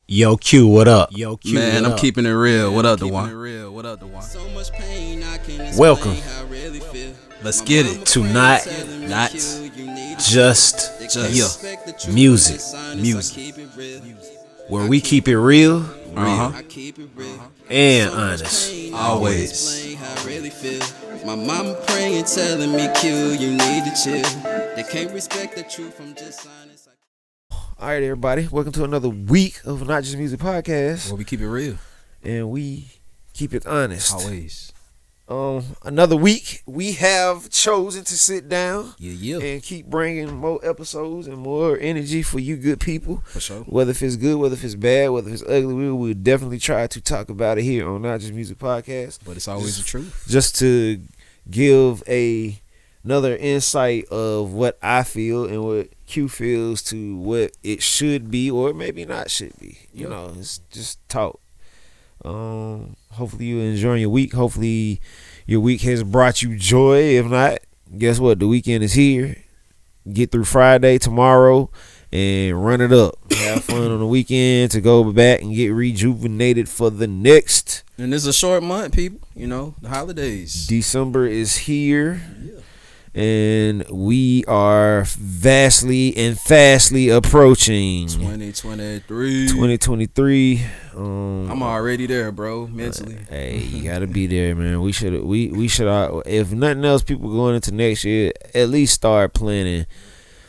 Yo, Q, what up? Yo, Q, Man, what I'm up? keeping it real. What up, Duan? Welcome Let's get it. to Not Just Music, where we keep it real and honest. Always. My mama praying, telling me, Q, you need to chill. They can't respect the truth, I'm just honest. All right, everybody. Welcome to another week of Not Just Music Podcast. Well, we keep it real. And we keep it honest. Always. Another week, we have chosen to sit down Yeah. and keep bringing more episodes and more energy for you good people. For sure. Whether if it's good, whether if it's bad, whether if it's ugly, we will definitely try to talk about it here on Not Just Music Podcast. But it's always the truth. Just to give another insight of what I feel and what Q feels to what it should be or maybe not should be. You know, it's just talk. Hopefully you're enjoying your week. Hopefully your week has brought you joy. If not, guess what? The weekend is here. Get through Friday, tomorrow, and run it up. Have fun on the weekend to go back and get rejuvenated for the next. And it's a short month, people. You know, the holidays. December is here. And we are vastly and fastly approaching 2023. I'm already there, bro, mentally. Hey, you gotta be there, man. We should if nothing else, people going into next year, at least start planning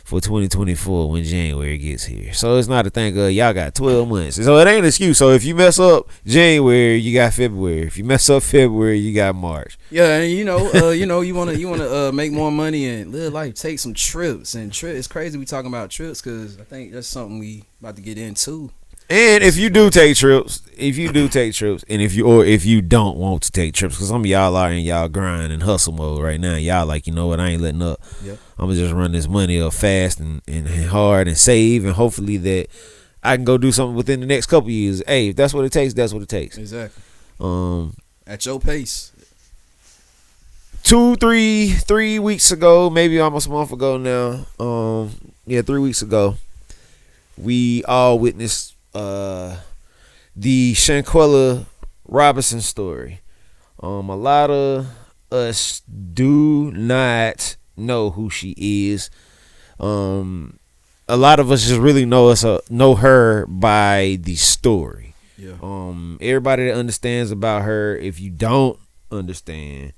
for 2024 when January gets here. So it's not a thing of y'all got 12 months. So it ain't an excuse. So if you mess up January, you got February. If you mess up February, you got March. Yeah, and you wanna make more money and live life, take some trips. And it's crazy we talking about trips because I think that's something we about to get into. And if you do take trips, and if you don't want to take trips, because some of y'all are in y'all grind and hustle mode right now. Y'all like, you know what, I ain't letting up. Yep. I'm gonna just run this money up fast and hard and save, and hopefully that I can go do something within the next couple years. Hey, if that's what it takes, that's what it takes. Exactly. At your pace. 3 weeks ago, maybe almost a month ago now. 3 weeks ago, we all witnessed the Shanquella Robinson story. A lot of us do not know who she is. A lot of us just really know her by the story. Yeah. Everybody that understands about her, if you don't understand,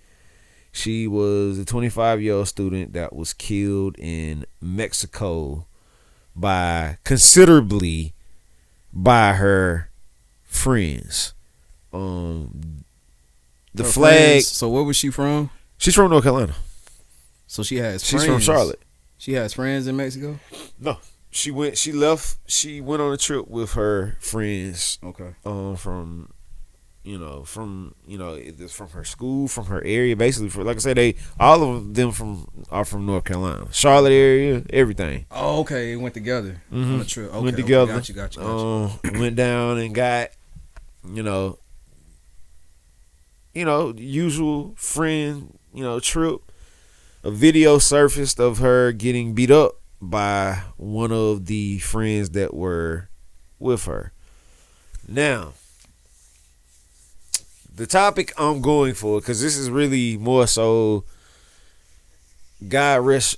she was a 25-year-old student that was killed in Mexico considerably by her friends. The her flag. Friends, so where was she from? She's from North Carolina. So she has She's friends. from Charlotte. She has friends in Mexico? No. She went on a trip with her friends. Okay. From her school, from her area, basically. Like I said, all of them are from North Carolina, Charlotte area, everything. Oh, okay, it went together on the trip. Okay, went together. Okay, got you. Went down and got, usual friend, trip. A video surfaced of her getting beat up by one of the friends that were with her. Now, the topic I'm going for, because this is really more so, God rest,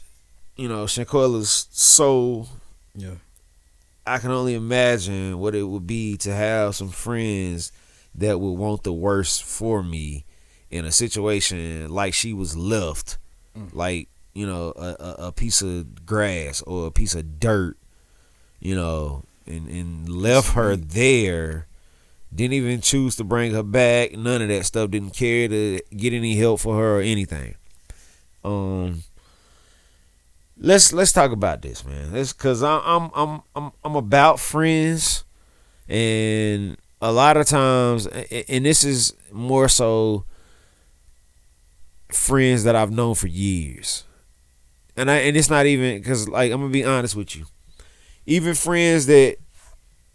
Shanquella's soul. Yeah. I can only imagine what it would be to have some friends that would want the worst for me in a situation like she was left, like, a piece of grass or a piece of dirt, and left her there. Didn't even choose to bring her back. None of that stuff. Didn't care to get any help for her or anything. Let's talk about this, man. It's because I'm about friends, and a lot of times, and this is more so friends that I've known for years, and it's not even because, like, I'm gonna be honest with you, even friends that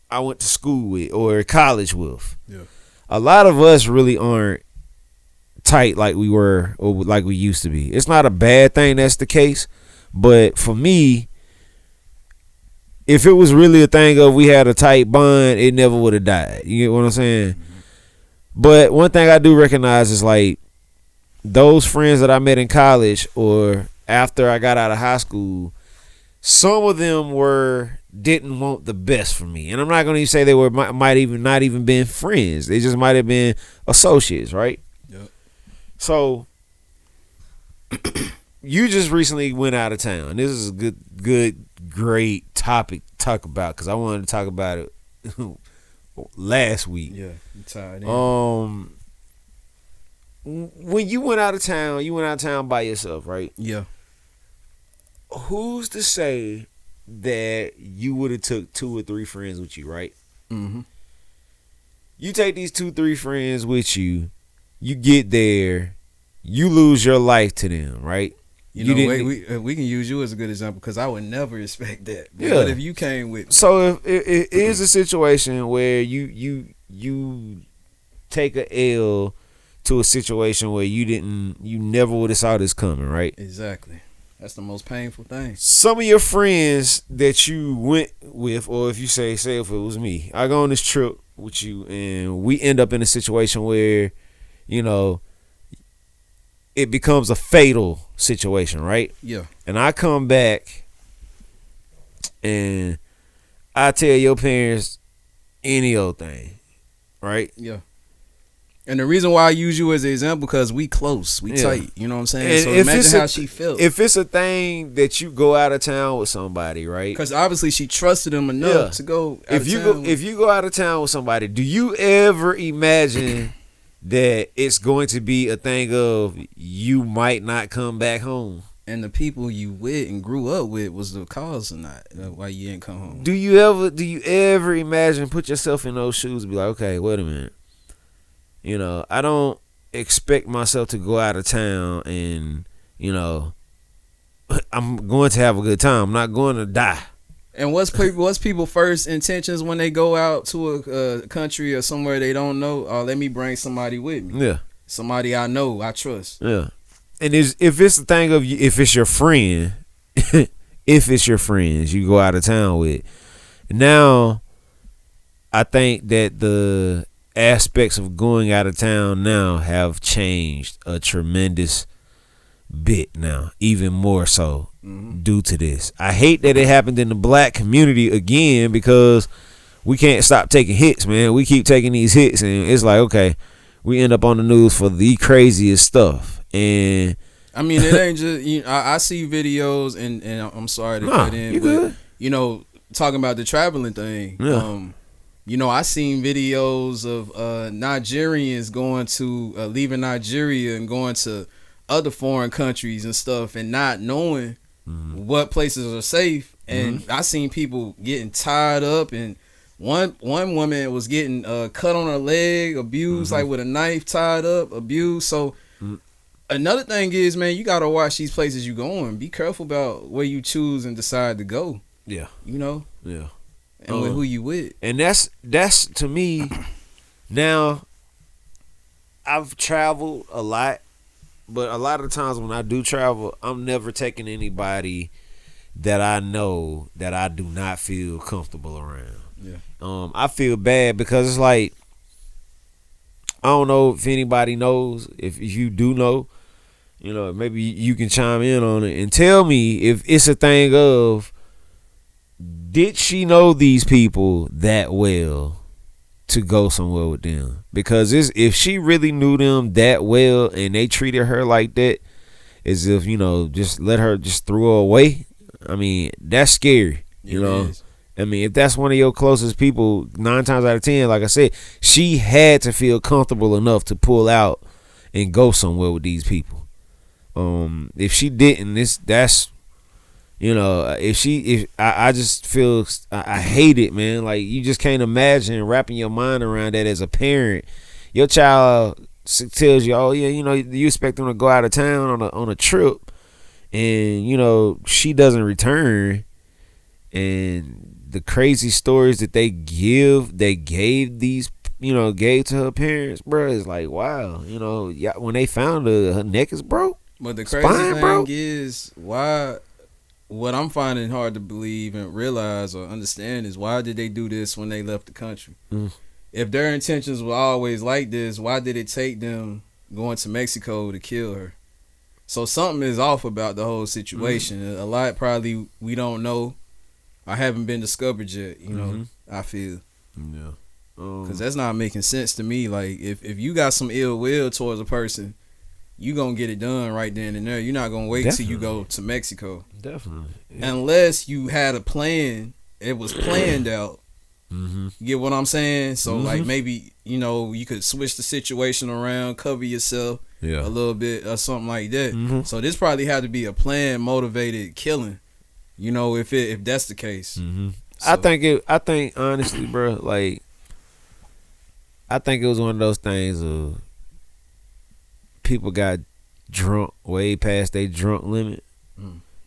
I went to school with or college with. Yeah. A lot of us really aren't tight like we were or like we used to be. It's not a bad thing that's the case, but for me, if it was really a thing of we had a tight bond, it never would have died. You get what I'm saying? But one thing I do recognize is like those friends that I met in college or after I got out of high school, some of them didn't want the best for me, and I'm not going to say they might even not even been friends. They just might have been associates, right? Yep. So you just recently went out of town. This is a great topic to talk about because I wanted to talk about it last week. Yeah, you tied in. When you went out of town by yourself, right? Yeah. Who's to say that you would have took 2 or 3 friends with you, right? Mm-hmm. You take these 2-3 friends with you, you get there, you lose your life to them, right? We can use you as a good example because I would never expect that. Yeah. But if you came with me. So if it is a situation where you take a L to a situation where you never would have saw this coming, right? Exactly. That's the most painful thing. Some of your friends that you went with, or if you say if it was me, I go on this trip with you and we end up in a situation where, you know, it becomes a fatal situation, right? Yeah. And I come back and I tell your parents any old thing, right? Yeah. And the reason why I use you as an example because we close, we tight. You know what I'm saying? And so imagine how she felt. If it's a thing that you go out of town with somebody, right? Because obviously she trusted him enough to go out of town. If you go out of town with somebody, do you ever imagine that it's going to be a thing of you might not come back home? And the people you with and grew up with was the cause or not why you didn't come home. Do you ever imagine, put yourself in those shoes and be like, okay, wait a minute. You know, I don't expect myself to go out of town and, you know, I'm going to have a good time. I'm not going to die. And what's people's first intentions when they go out to a country or somewhere they don't know? Oh, let me bring somebody with me. Yeah. Somebody I know, I trust. Yeah. And if it's the thing of, if it's your friend, if it's your friends you go out of town with, now I think that the aspects of going out of town now have changed a tremendous bit now, even more so due to this. I hate that it happened in the black community again because we can't stop taking hits, man. We keep taking these hits and it's like, okay, we end up on the news for the craziest stuff. And I mean, it ain't just, I see videos and I'm sorry to cut in, but you know, talking about the traveling thing, I seen videos of Nigerians going to leaving Nigeria and going to other foreign countries and stuff and not knowing what places are safe. And I seen people getting tied up, and one woman was getting cut on her leg, abused like with a knife, tied up, abused. So another thing is, man, you gotta watch these places you going. Be careful about where you choose and decide to go. Yeah, you know. Yeah. And with who you with. And that's to me, now I've traveled a lot, but a lot of times when I do travel, I'm never taking anybody that I know that I do not feel comfortable around. Yeah. I feel bad because it's like, I don't know if anybody knows, if you do know, you know, maybe you can chime in on it and tell me if it's a thing of, did she know these people that well to go somewhere with them? Because if she really knew them that well and they treated her like that, as if, you know, just let her just throw her away, I mean, that's scary, you know. I mean, if that's one of your closest people, 9 times out of 10, like I said, she had to feel comfortable enough to pull out and go somewhere with these people. If she didn't, that's you know, I just feel, I hate it, man. Like, you just can't imagine wrapping your mind around that as a parent. Your child tells you, oh yeah, you know, you expect them to go out of town on a trip, and you know she doesn't return, and the crazy stories that they gave to her parents, bro, is like, wow, you know, when they found her neck is broke. But the crazy thing is, why what I'm finding hard to believe and realize or understand is why did they do this when they left the country? If their intentions were always like this, why did it take them going to Mexico to kill her? So something is off about the whole situation. A lot probably we don't know. I haven't been discovered yet. You know, I feel. Yeah. Because that's not making sense to me. Like if you got some ill will towards a person, you gonna get it done right then and there. You're not gonna wait till you go to Mexico. Definitely. Yeah. Unless you had a plan, it was planned out. You get what I'm saying? So like maybe, you know, you could switch the situation around, cover yourself a little bit or something like that. So this probably had to be a plan motivated killing. You know, if that's the case. So. I think honestly, bro, like I think it was one of those things of people got drunk way past their drunk limit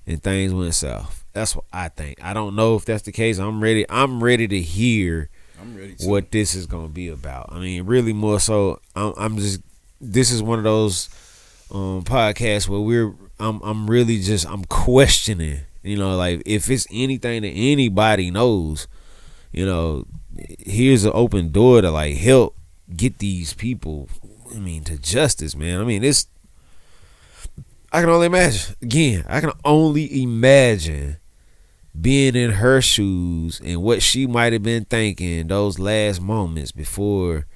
and things went south. That's what I think. I don't know if that's the case. I'm ready to hear what this is gonna be about. I mean, really more so. I'm just. This is one of those podcasts where I'm questioning. You know, like if it's anything that anybody knows, you know, here's an open door to like help get these people. I mean, to justice, man. I mean, I can only imagine. Again, I can only imagine being in her shoes and what she might have been thinking those last moments before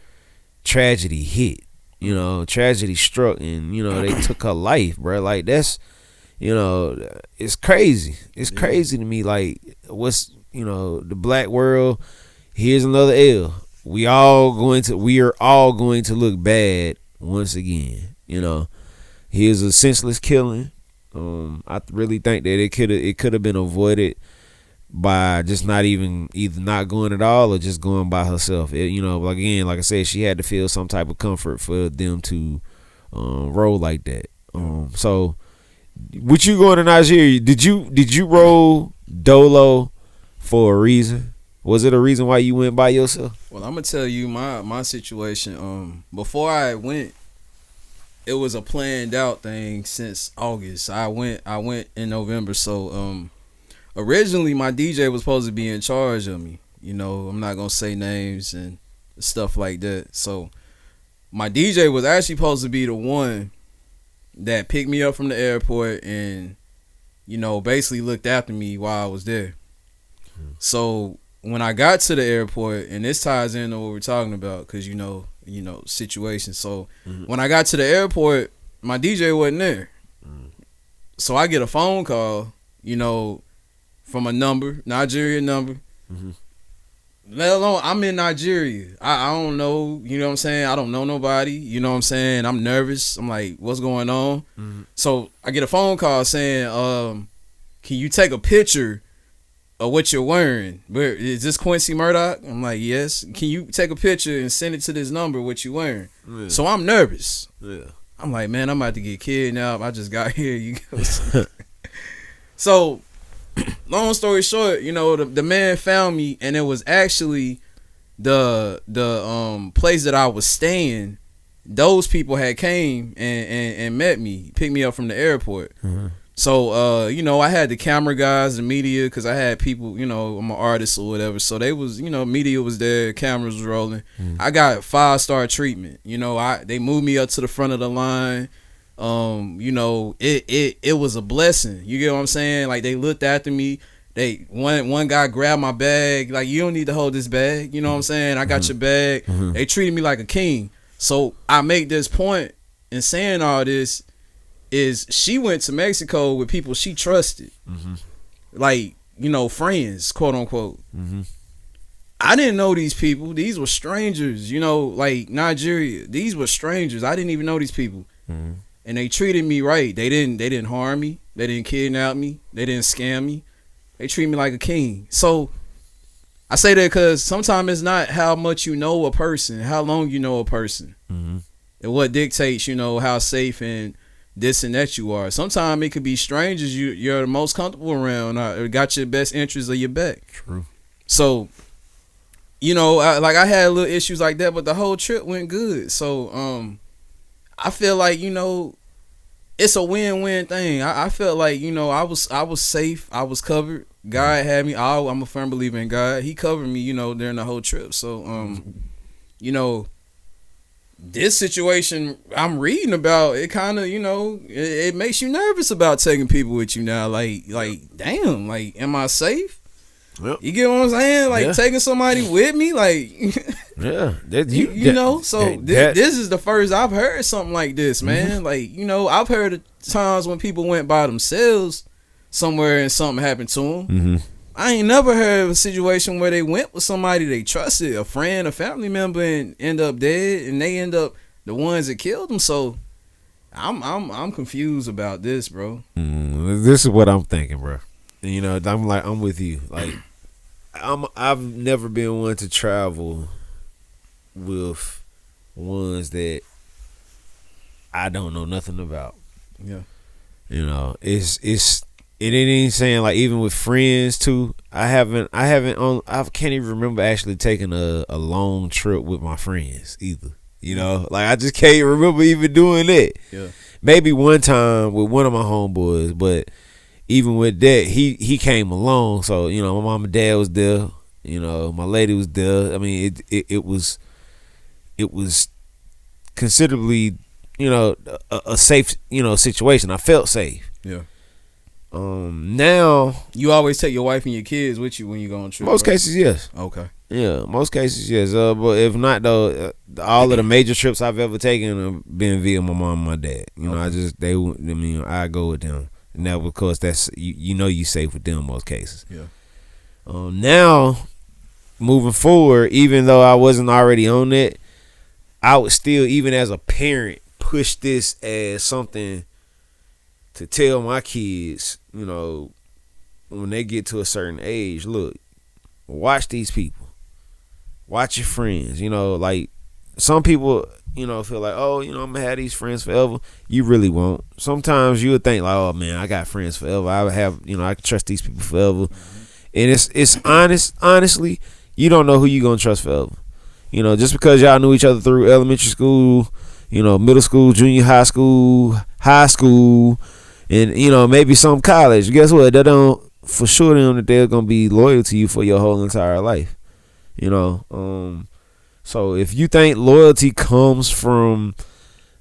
tragedy hit. You know, tragedy struck and, you know, they took her life, bro. Like, that's, you know, it's crazy. It's crazy to me. Like, what's, you know, the black world, here's another L. We are all going to look bad once again. You know, here's a senseless killing. I really think that it could have been avoided by just not even either not going at all or just going by herself. You know, like I said, she had to feel some type of comfort for them to roll like that. So, with you going to Nigeria, did you roll dolo for a reason? Was it a reason why you went by yourself? Well, I'm gonna tell you my situation. Before I went, it was a planned out thing since August. I went in November. So originally my DJ was supposed to be in charge of me. You know, I'm not gonna say names and stuff like that. So my DJ was actually supposed to be the one that picked me up from the airport and, you know, basically looked after me while I was there. So when I got to the airport, and this ties into what we're talking about, because you know situation. So when I got to the airport, my DJ wasn't there. So I get a phone call, you know, from a number, Nigerian number. Let alone I'm in Nigeria. I don't know, you know what I'm saying? I don't know nobody, you know what I'm saying? I'm nervous. I'm like, what's going on? So I get a phone call saying, can you take a picture of what you're wearing? Where is this Quincy Murdoch? I'm like, yes. Can you take a picture and send it to this number what you wearing? So I'm nervous. I'm like, man, I'm about to get kidnapped. I just got here. You go. So long story short, you know, the man found me, and it was actually the place that I was staying. Those people had came and met me, picked me up from the airport. So, you know, I had the camera guys, the media, because I had people, you know, I'm an artist or whatever. So they was, you know, media was there, cameras was rolling. I got 5-star treatment. You know, they moved me up to the front of the line. You know, it was a blessing. You get what I'm saying? Like, they looked after me. One guy grabbed my bag. Like, you don't need to hold this bag. You know what I'm saying? I got your bag. They treated me like a king. So I make this point in saying all this is she went to Mexico with people she trusted. Like, you know, friends, quote unquote. I didn't know these people. These were strangers, you know, like Nigeria. These were strangers. I didn't even know these people. And they treated me right. They didn't harm me. They didn't kidnap me. They didn't scam me. They treat me like a king. So I say that because sometimes it's not how much you know a person, how long you know a person, and what dictates, you know, how safe and this and that you are. Sometimes it could be strangers you're the most comfortable around, or got your best interests of your back. True. So, you know, I had little issues like that, but the whole trip went good. So I feel like, you know, it's a win-win thing. I felt like, you know, I was safe. I was covered. God had me. I'm a firm believer in God. He covered me, you know, during the whole trip. So, you know, this situation I'm reading about, it kind of, you know, it makes you nervous about taking people with you now. Like, damn, like, am I safe? Yep. You get what I'm saying? Like, taking somebody with me, like, yeah, you know. So this is the first I've heard something like this, man. Like, you know, I've heard of times when people went by themselves somewhere and something happened to them. I ain't never heard of a situation where they went with somebody they trusted, a friend, a family member, and end up dead, and they end up the ones that killed them. So I'm confused about this, bro. This is what I'm thinking, bro. You know, I'm with you. Like, I've never been one to travel with ones that I don't know nothing about. Yeah. You know, it ain't saying, like, even with friends too. I can't even remember actually taking a long trip with my friends either. You know, like, I just can't remember even doing that. Yeah. Maybe one time with one of my homeboys, but even with that, he came along. So, you know, my mom and dad was there. You know, my lady was there. I mean, it was considerably, you know, a safe, you know, situation. I felt safe. Yeah. Now you always take your wife and your kids with you when you go on trips. Most cases, yes. Okay. Yeah, most cases, yes. But if not, though, all of the major trips I've ever taken have been via my mom and my dad. You know, I go with them. Now, of course, that's you know you safe with them most cases. Yeah. Now, moving forward, even though I wasn't already on it, I would still, even as a parent, push this as something to tell my kids, you know, when they get to a certain age, look, watch these people. Watch your friends. You know, like, some people, you know, feel like, oh, you know, I'm going to have these friends forever. You really won't. Sometimes you would think, like, oh, man, I got friends forever. I would have, you know, I can trust these people forever. And it's honestly, you don't know who you going to trust forever. You know, just because y'all knew each other through elementary school, you know, middle school, junior high school, and, you know, maybe some college. Guess what? That don't, for sure, them that they're going to be loyal to you for your whole entire life. You know, so if you think loyalty comes from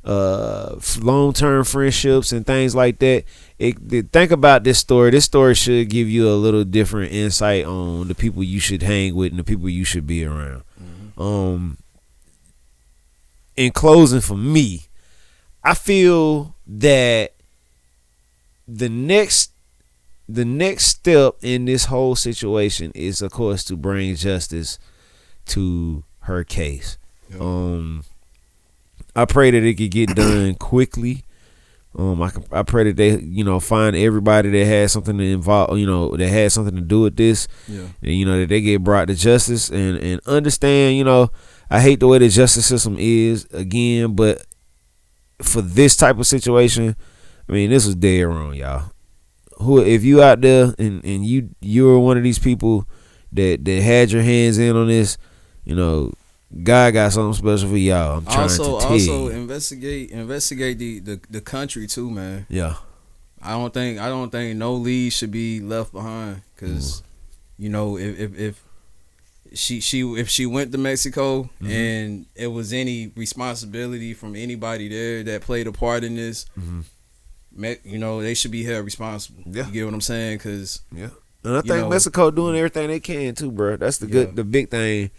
long-term friendships and things like that, think about this story. This story should give you a little different insight on the people you should hang with and the people you should be around. In closing, for me, I feel that the next step in this whole situation is, of course, to bring justice to her case. Yeah. I pray that it could get done quickly. I pray that they, you know, find everybody that has something to involve, you know, that has something to do with this. Yeah. And, you know, that they get brought to justice and understand, you know, I hate the way the justice system is again, but for this type of situation, I mean, this was dead wrong, y'all. If you out there and you're one of these people that had your hands in on this, you know, God got something special for y'all. I'm trying to tell you. Also investigate the country too, man. Yeah. I don't think no lead should be left behind, because you know, if she went to Mexico and it was any responsibility from anybody there that played a part in this, you know, they should be held responsible. Yeah. You get what I'm saying? Cause and I think Mexico doing everything they can too, bro. That's the big thing.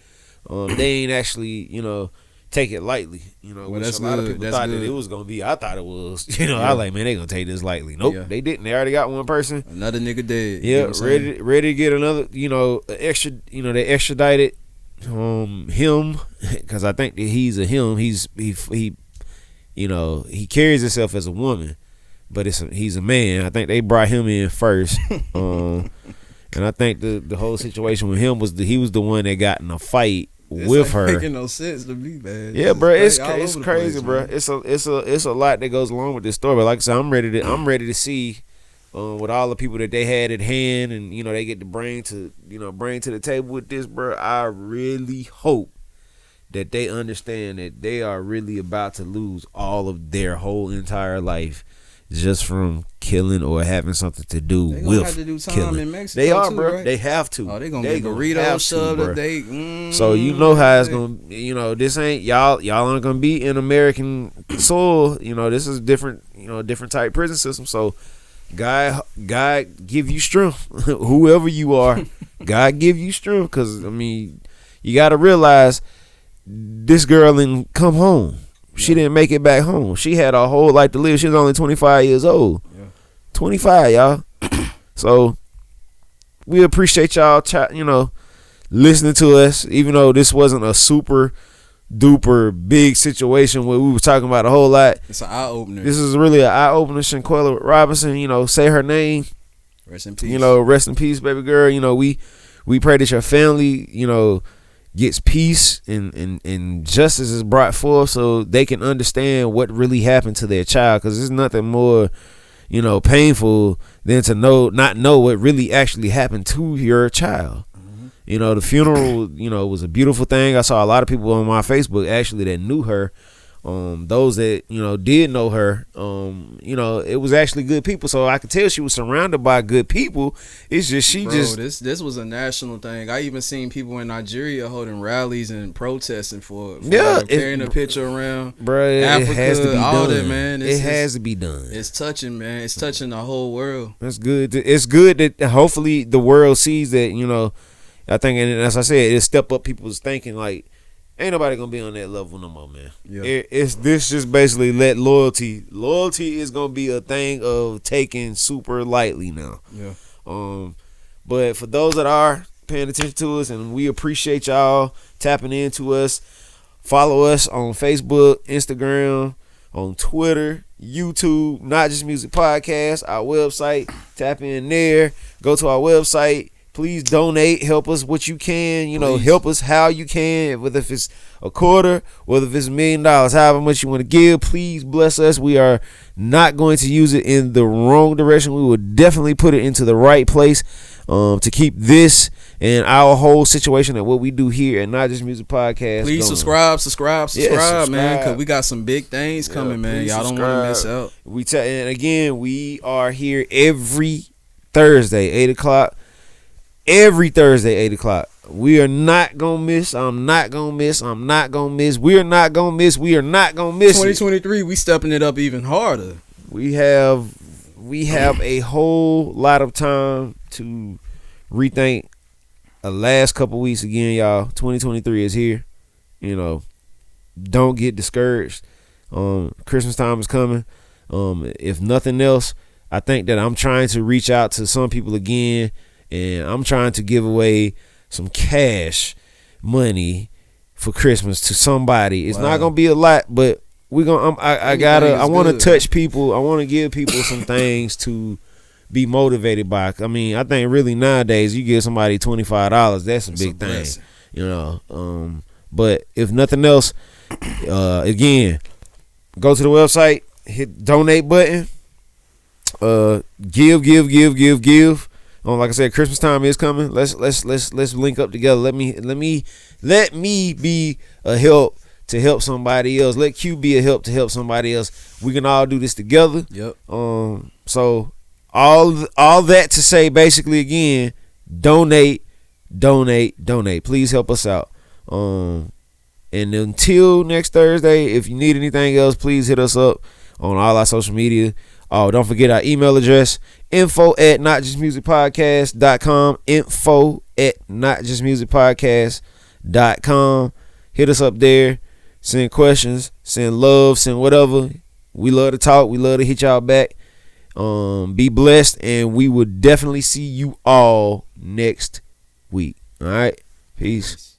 They ain't actually, you know, take it lightly. You know, which a lot of people thought that it was gonna be. I thought it was. You know, I was like, man, they gonna take this lightly. Nope, they didn't. They already got one person. Another nigga dead. Yeah, ready to get another. You know, extra. You know, they extradited him, because I think that he's a him. He you know, he carries himself as a woman, but he's a man. I think they brought him in first. And I think the whole situation with him was he was the one that got in a fight with her. Making no sense to me, man. Yeah, bro, it's crazy, bro. It's a lot that goes along with this story. But like I said, I'm ready to see with all the people that they had at hand, and you know they get to bring to the table with this, bro. I really hope that they understand that they are really about to lose all of their whole entire life just from killing or having something to do They gonna with have to do time killing. in Mexico They are, too, bro. right? They have to. Oh, they gonna They get gonna burritos have to, shoved bro. up. They So you know how it's gonna. You know, this ain't y'all. Y'all aren't gonna be in American soil. You know, this is different. You know, different type prison system. So, God give you strength. Whoever you are, God give you strength. Cause I mean, you gotta realize this girl didn't come home. She didn't make it back home. She had a whole life to live. She was only 25 years old. Yeah. 25, y'all. So we appreciate y'all, you know, listening to us, even though this wasn't a super duper big situation where we were talking about a whole lot. It's an eye opener. This is really an eye opener. Shanquella Robinson, you know, say her name. Rest in peace. You know, rest in peace, baby girl. You know, we pray that your family, you know, gets peace and justice is brought forth so they can understand what really happened to their child, because there's nothing more, you know, painful than to not know what really actually happened to your child. You know, the funeral, you know, was a beautiful thing. I saw a lot of people on my Facebook actually that knew her. Those that, you know, did know her, you know, it was actually good people. So I could tell she was surrounded by good people. It's just this was a national thing. I even seen people in Nigeria holding rallies and protesting for carrying a picture around. Bro, Africa, it has to be all done. that, man. It has to be done. It's touching, man. It's touching the whole world. That's good. It's good that hopefully the world sees that, you know. I think, and as I said, it step up people's thinking. Like, ain't nobody gonna be on that level no more, man. Yeah. This just basically let loyalty is gonna be a thing of taking super lightly now. Yeah. But for those that are paying attention to us, and we appreciate y'all tapping into us, follow us on Facebook, Instagram, on Twitter, YouTube, Not Just Music Podcast, our website. Tap in there. Go to our website. Please donate, help us what you can, you know, help us how you can, whether if it's a quarter, whether if it's $1 million, however much you want to give, please bless us. We are not going to use it in the wrong direction. We will definitely put it into the right place to keep this and our whole situation and what we do here and Not Just Music Podcast. Please going. subscribe, man, because we got some big things coming, man. Y'all don't want to miss out. And again, we are here every Thursday, 8 o'clock. Every Thursday, 8 o'clock. We are not gonna miss. I'm not gonna miss. I'm not gonna miss. We are not gonna miss. We are not gonna miss. 2023, we stepping it up even harder. We have a whole lot of time to rethink the last couple weeks again, y'all. 2023 is here. You know, don't get discouraged. Christmas time is coming. If nothing else, I think that I'm trying to reach out to some people again. And I'm trying to give away some cash money for Christmas to somebody. It's not gonna be a lot, but we're gonna. I want to touch people. I want to give people some things to be motivated by. I mean, I think really nowadays you give somebody $25. That's a big thing, blessing. You know. But if nothing else, again, go to the website, hit donate button, give. Like I said, Christmas time is coming. Let's link up together. Let me be a help to help somebody else. Let Q be a help to help somebody else. We can all do this together. Yep. So all that to say, basically, again, donate. Please help us out. And until next Thursday, if you need anything else, please hit us up on all our social media. Oh, don't forget our email address, info@notjustmusicpodcast.com, info@notjustmusicpodcast.com. Hit us up there. Send questions, send love, send whatever. We love to talk. We love to hit y'all back. Be blessed, and we will definitely see you all next week. All right? Peace.